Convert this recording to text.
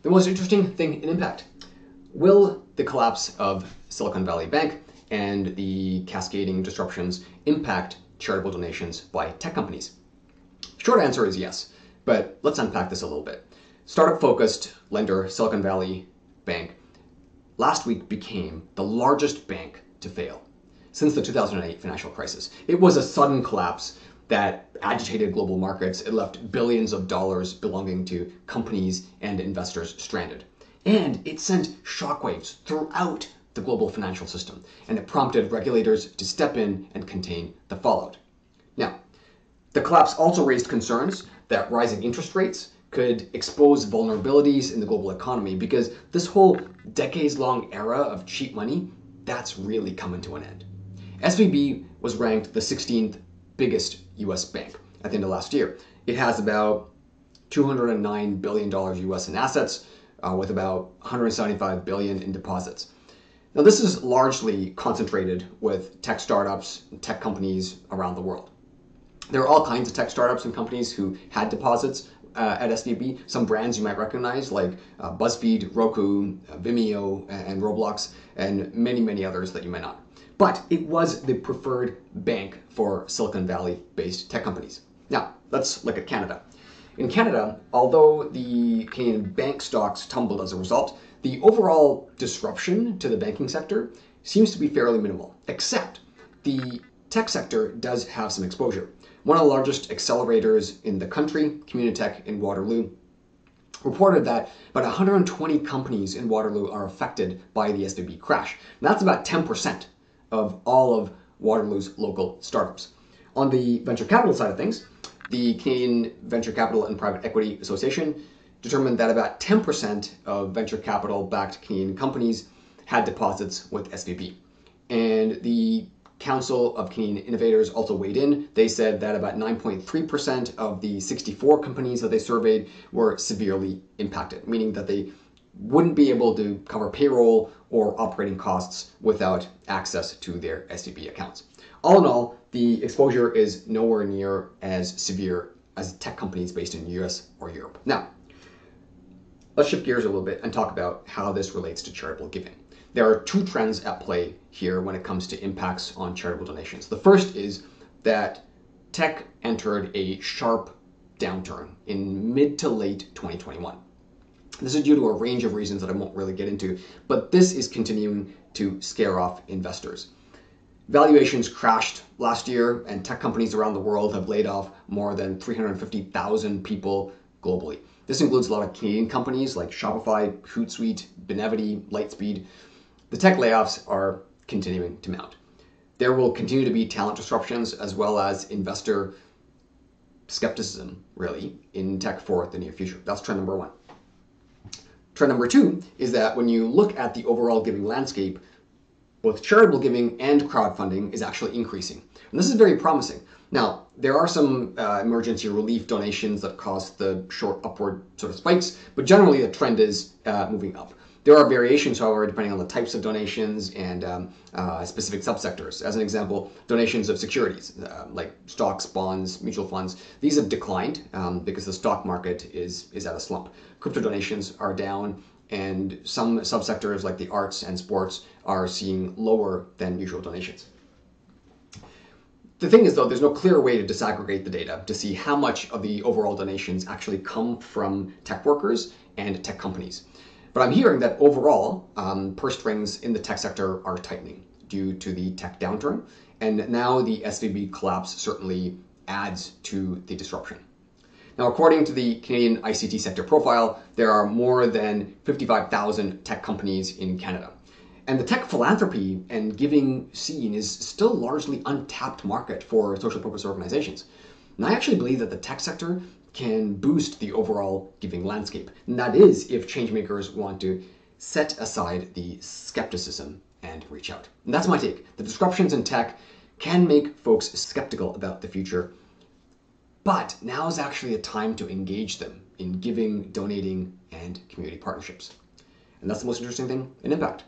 The most interesting thing in impact: will the collapse of Silicon Valley Bank and the cascading disruptions impact charitable donations by tech companies? Short answer is yes, but let's unpack this a little bit. Startup-focused lender Silicon Valley Bank last week became the largest bank to fail since the 2008 financial crisis. It was a sudden collapse that agitated global markets. It left billions of dollars belonging to companies and investors stranded. And it sent shockwaves throughout the global financial system, and it prompted regulators to step in and contain the fallout. Now, the collapse also raised concerns that rising interest rates could expose vulnerabilities in the global economy, because this whole decades-long era of cheap money, that's really coming to an end. SVB was ranked the 16th biggest US bank at the end of last year. It has about $209 billion US in assets, with about $175 billion in deposits. Now, this is largely concentrated with tech startups and tech companies around the world. There are all kinds of tech startups and companies who had deposits at SVB. Some brands you might recognize, like BuzzFeed, Roku, Vimeo, and Roblox, and many, many others that you might not. But it was the preferred bank for Silicon Valley-based tech companies. Now, let's look at Canada. In Canada, although the Canadian bank stocks tumbled as a result, the overall disruption to the banking sector seems to be fairly minimal, except the tech sector does have some exposure. One of the largest accelerators in the country, Communitech in Waterloo, reported that about 120 companies in Waterloo are affected by the SVB crash. And that's about 10% of all of Waterloo's local startups. On the venture capital side of things, the Canadian Venture Capital and Private Equity Association determined that about 10% of venture capital-backed Canadian companies had deposits with SVB. And the Council of Canadian Innovators also weighed in. They said that about 9.3% of the 64 companies that they surveyed were severely impacted, meaning that they wouldn't be able to cover payroll or operating costs without access to their SVB accounts. All in all, the exposure is nowhere near as severe as tech companies based in the US or Europe. Now, let's shift gears a little bit and talk about how this relates to charitable giving. There are two trends at play here when it comes to impacts on charitable donations. The first is that tech entered a sharp downturn in mid to late 2021. This is due to a range of reasons that I won't really get into, but this is continuing to scare off investors. Valuations crashed last year, and tech companies around the world have laid off more than 350,000 people globally. This includes a lot of Canadian companies like Shopify, Hootsuite, Benevity, Lightspeed. The tech layoffs are continuing to mount. There will continue to be talent disruptions as well as investor skepticism, really, in tech for the near future. That's trend number one. Trend number two is that when you look at the overall giving landscape, both charitable giving and crowdfunding is actually increasing. And this is very promising. Now, there are some emergency relief donations that cause the short upward sort of spikes, but generally the trend is moving up. There are variations, however, depending on the types of donations and specific subsectors. As an example, donations of securities, like stocks, bonds, mutual funds, these have declined because the stock market is at a slump. Crypto donations are down, and some subsectors like the arts and sports are seeing lower than usual donations. The thing is, though, there's no clear way to disaggregate the data to see how much of the overall donations actually come from tech workers and tech companies. But I'm hearing that overall, purse strings in the tech sector are tightening due to the tech downturn, and now the SVB collapse certainly adds to the disruption. Now, according to the Canadian ICT sector profile, there are more than 55,000 tech companies in Canada. And the tech philanthropy and giving scene is still largely untapped market for social purpose organizations. And I actually believe that the tech sector can boost the overall giving landscape. And that is if changemakers want to set aside the skepticism and reach out. And that's my take. The disruptions in tech can make folks skeptical about the future, but now is actually a time to engage them in giving, donating, and community partnerships. And that's the most interesting thing in impact.